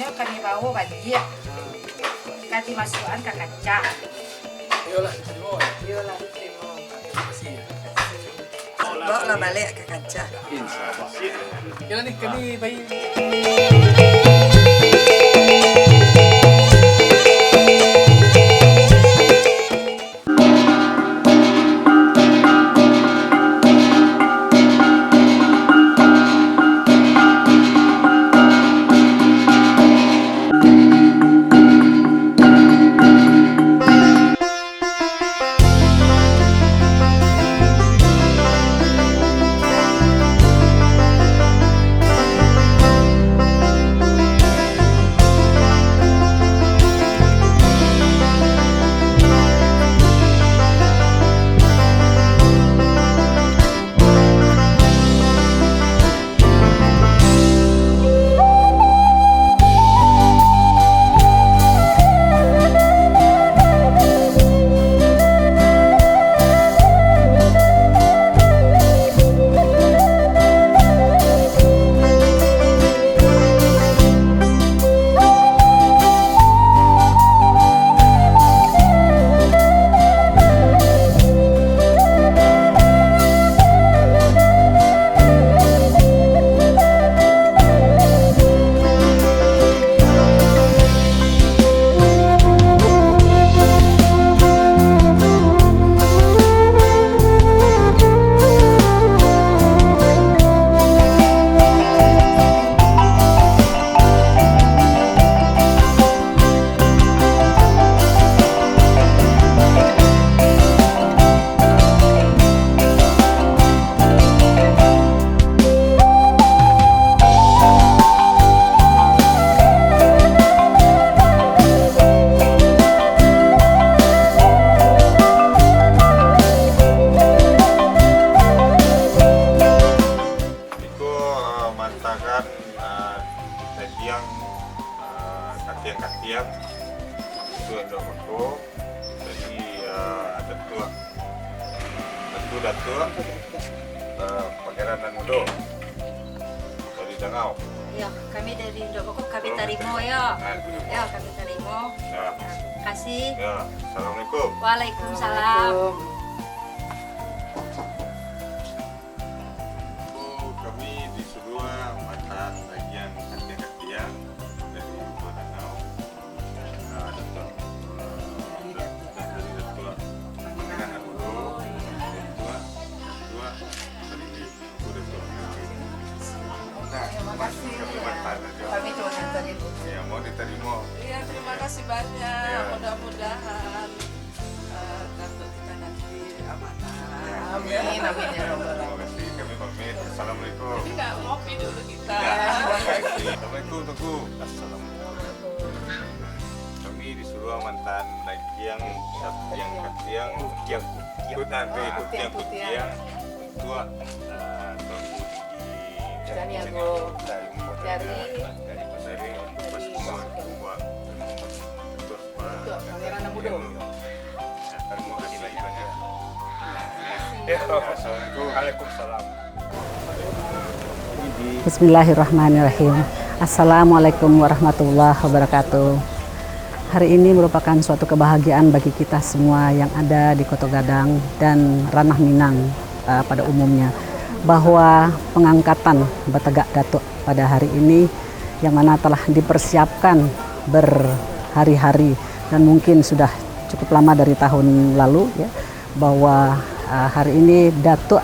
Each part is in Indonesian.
Ini kami bawa banjir. Kasih masukan ke kaca. Iyalah, terima. Yolah, terima. Kasih ya. Bawa balik ke kaca. Insyaallah. Yalah nih kami bayi. katiang itu ada mako, jadi ada tua Pangeran Mudo dari Dangau. Ya, kami dari Indoboko kami terima ya. Ya, kami terima. Ya. Terima kasih. Ya, assalamualaikum. Waalaikumsalam. Kami disuruh mantan bagian katiang dari Dangau. Ada dari Datua Pangeran Mudo, Datua dari Datua. Terima kasih. Kami mantan aja. Kami cuma ngantar ibu. Ya, mau diterima. Iya, terima kasih banyak. Ya. Mudah-mudahan dapat kita nanti amanah. Amin, amin ya Rabbal Terima alamin. kasih. Kami pamit. Assalamualaikum. Ini nggak ngopi dulu kita. Ya, terima kasih. Assalamualaikum, Tuku. Assalamualaikum. Kami disuruh mantan katiang tua Dari aku dari Pangeran Mudo. Terima kasih banyak. Waalaikumsalam. Bismillahirrahmanirrahim. Assalamualaikum warahmatullahi wabarakatuh. Hari ini merupakan suatu kebahagiaan bagi kita semua yang ada di Koto Gadang dan Ranah Minang pada umumnya, bahwa pengangkatan Bategak Datuk pada hari ini yang mana telah dipersiapkan berhari-hari dan mungkin sudah cukup lama dari tahun lalu ya, bahwa hari ini Datuk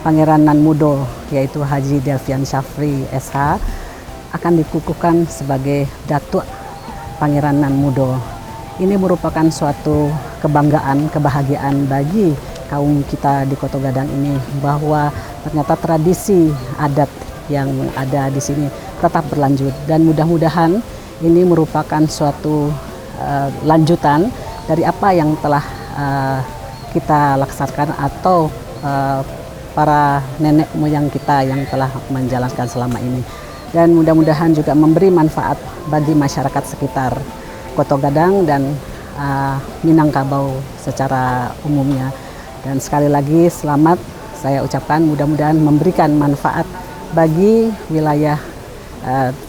Pangeran Nan Mudo yaitu Haji Delvian Syafri SH akan dikukuhkan sebagai Datuk Pangeran Nan Mudo. Ini merupakan suatu kebanggaan, kebahagiaan bagi kaum kita di Koto Gadang ini, bahwa ternyata tradisi adat yang ada di sini tetap berlanjut, dan mudah-mudahan ini merupakan suatu lanjutan dari apa yang telah kita laksanakan atau para nenek moyang kita yang telah menjalankan selama ini, dan mudah-mudahan juga memberi manfaat bagi masyarakat sekitar Koto Gadang dan Minangkabau secara umumnya. Dan sekali lagi selamat saya ucapkan, mudah-mudahan memberikan manfaat bagi wilayah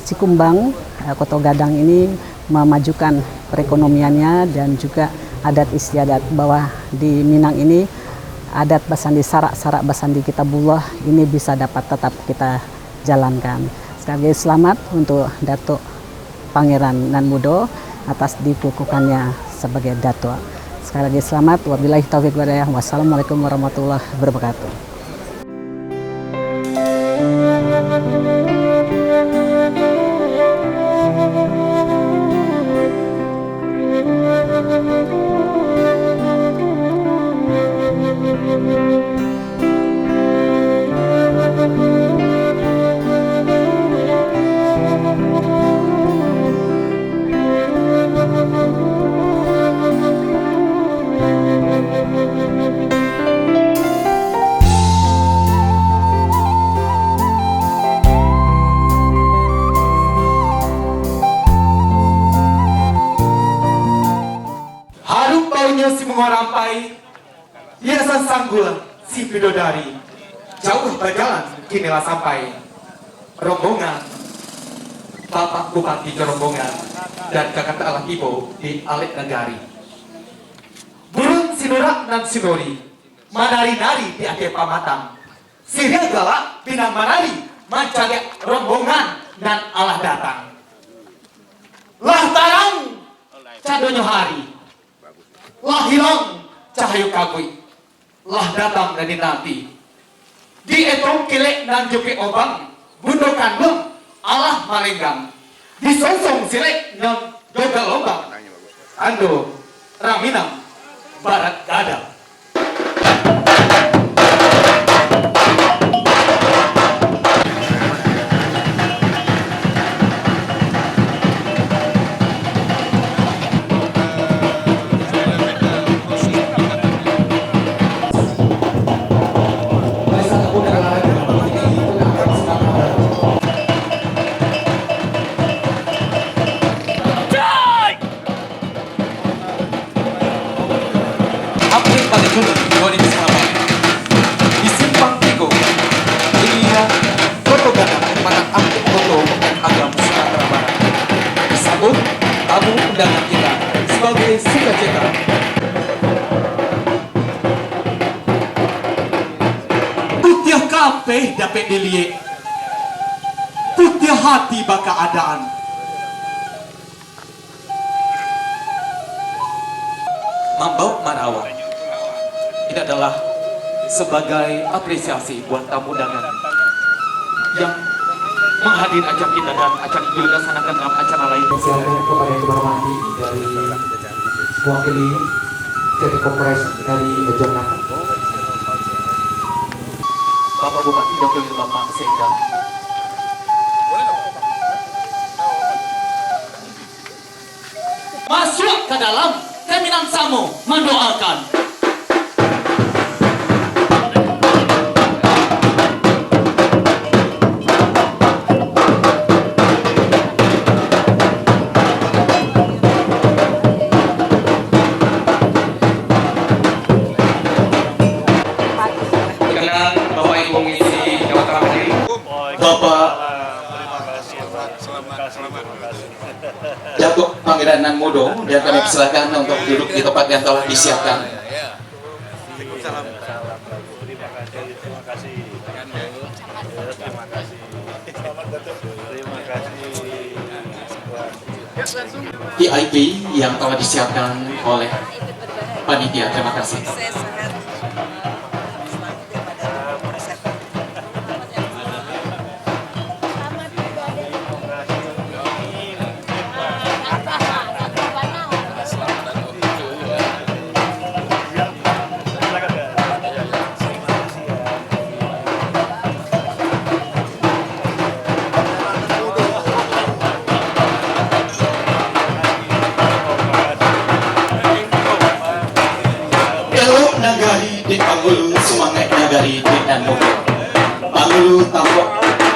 Cikumbang Koto Gadang ini memajukan perekonomiannya dan juga adat istiadat bahwa di Minang ini adat basandi sarak basandi kitabullah ini bisa dapat tetap kita jalankan. Sekali lagi selamat untuk Datuk Pangeran Nan Mudo atas dikukuhkannya sebagai Datuk. Sekali lagi selamat. Wabillahi taufiq wal hidayah. Wassalamualaikum warahmatullahi wabarakatuh. Harum baunya si mengorampai, hiasan sanggul si bidodari. Jauh berjalan kinilah sampai rombongan Bapak Bupati ke rombongan dan kakak Allah Ibu di Alit Negari. Burung sinurak dan sinori manari-nari di akhir pamatang. Siril galak pinang manari mancagek rombongan dan Allah datang. Lah tarang cadonyo hari. Lah hilang cahayu kagui. Lah datang dari nanti. Di etong kilek nan jupi obang. Bundokan lem Allah malenggang. Di sosong silek nan dogal lombang. Ando Raminang Barat Gadang. Di simpang Tigo, inilah Koto Gadang Manang Ampuk Koto Agam Sumatera Barat. Disambut tamu undangan kita sebagai sukacita. Putih kape dapat dilihat, putih hati baka adaan. Mambau Manawa. Ini adalah sebagai apresiasi buat tamu undangan yang menghadiri acara kita dan acara itu dilaksanakan dalam acara lain. Silakan kepada yang berhormati dari mewakili PT Kompres dari Jember. Bapak Bupati Dr. Bapak Sekda. Masuk ke dalam Keminang Samo mendoakan. Datuk Pangeran Nan Mudo dan kami persilakan untuk duduk di tempat yang telah disiapkan. VIP yang telah disiapkan oleh panitia, terima kasih. Saya sangat selamat daripada konsep. Di Pangulu semangat nagari di Danmuk. Pangulu tampak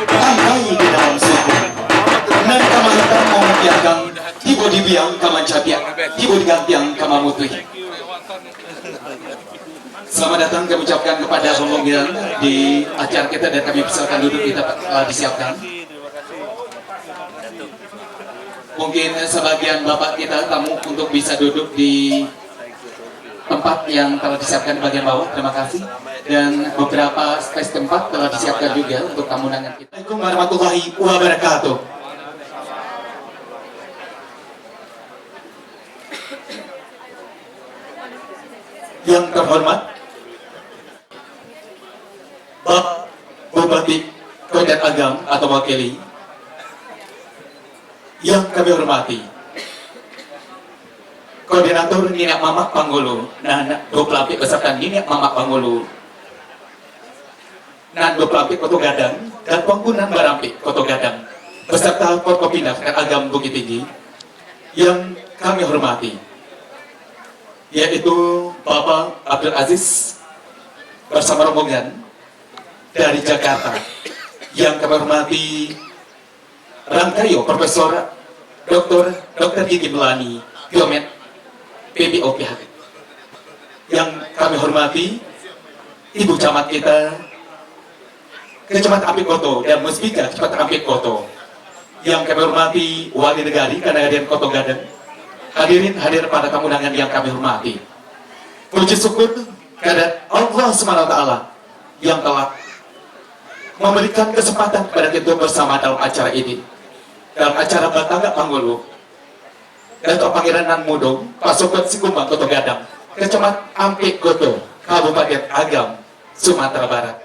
ramai di dalam suku. Nan kamahitam mau mutiagang, tibo dibiang kaman capiak, tibo digantiang kama mutui. Selamat datang kami ucapkan kepada rombongan di acara kita dan kami persilakan duduk kita telah disiapkan. Mungkin sebagian bapak kita tamu untuk bisa duduk di tempat yang telah disiapkan di bagian bawah. Terima kasih. Dan beberapa space tempat telah disiapkan juga untuk tamu undangan kita. Assalamualaikum warahmatullahi wabarakatuh. Yang terhormat Bapak Bupati Kota Agam atau Wakili, yang kami hormati Koordinator Nina Mamak Panggulu, Nana Doplapi beserta Nina Mamak Panggulu, Nan Doplapi Koto Gadang, dan Pangkunan Barampi Koto Gadang, beserta Forkopimda dan Agam Bukit Tinggi, yang kami hormati, yaitu Bapak Abdul Aziz bersama rombongan dari Jakarta, yang kami hormati Rangkayo Profesor Dr. Gigi Melani Biomed PBOPH, yang kami hormati Ibu Camat kita Kecamatan Ampit Koto dan Muspika Kecamatan Ampit Koto, yang kami hormati Wali Negari Kadangadian Koto Gadang, hadirin hadir pada tamu undangan yang kami hormati. Puji syukur kepada Allah SWT yang telah memberikan kesempatan kepada kita bersama dalam acara ini, dalam acara Batangga Panggulu, Dato' Pangeran Nan Mudong, Pasukan Sikumbang Koto Gadang, Kecamatan Ampit Koto, Kabupaten Agam, Sumatera Barat.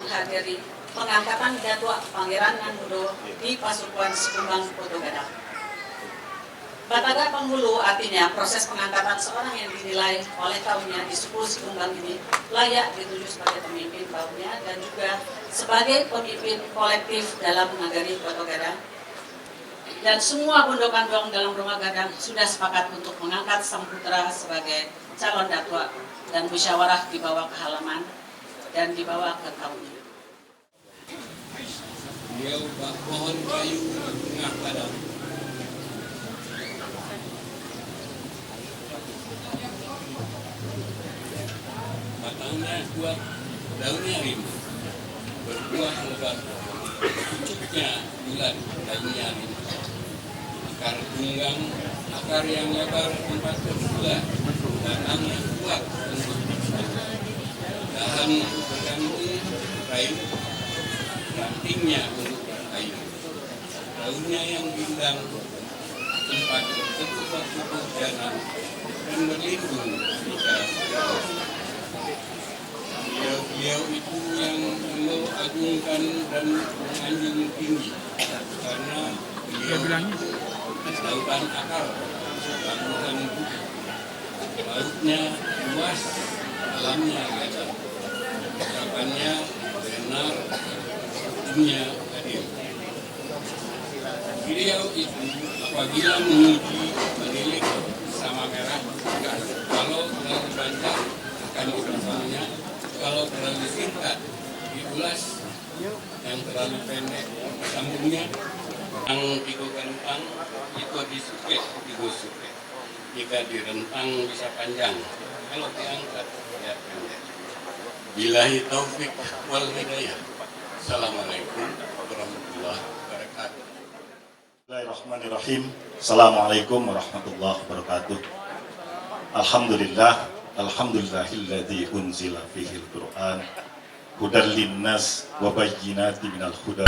Menghadiri pengangkatan Datuk Pangeran Nan Mudong di Pasukan Sikumbang Koto Gadang. Batangga Panggulu artinya proses pengangkatan seorang yang dinilai oleh kaumnya di suku Sikumbang ini layak dituju sebagai pemimpin kaumnya dan juga sebagai pemimpin kolektif dalam menagari Koto Gadang. Dan semua gondok-gandong dalam rumah Gadang sudah sepakat untuk mengangkat sang putra sebagai calon datua dan musyawarah dibawa ke halaman dan dibawa ke kaumnya. Beliau pohon kayu di tengah padang. Batangnya kuat, daunnya rimbun, berbuah lebat, pucuknya bulat, daunnya rimbun. Akar tunggang, akar yang lebar tempat berbuah, batangnya kuat untuk dahan bergantung kayu, rantingnya untuk kayu, daunnya yang rindang tempat bertutup jalan dan berlindung jika beliau itu yang Allah agungkan dan menyanjung tinggi karena beliau lautan akar, tangguhan bukit, lautnya luas, alamnya lebar, ucapannya benar, dunia hadir. Beliau itu apabila menguji menilik sama merah, kalau terlalu panjang akan dikepalnya, kalau terlalu singkat diulas, yang terlalu pendek sambungnya. Yang tiga rentang itu disuket, digosok. Jika direntang bisa panjang, kalau diangkat ya pendek. Billahi taufik wal hidayah. Assalamualaikum warahmatullahi wabarakatuh. Bismillahirrahmanirrahim. Assalamualaikum warahmatullahi wabarakatuh. Alhamdulillah, alhamdulillahilladzi unzila fihil Qur'an hudal linnas wa bayyinatin minal huda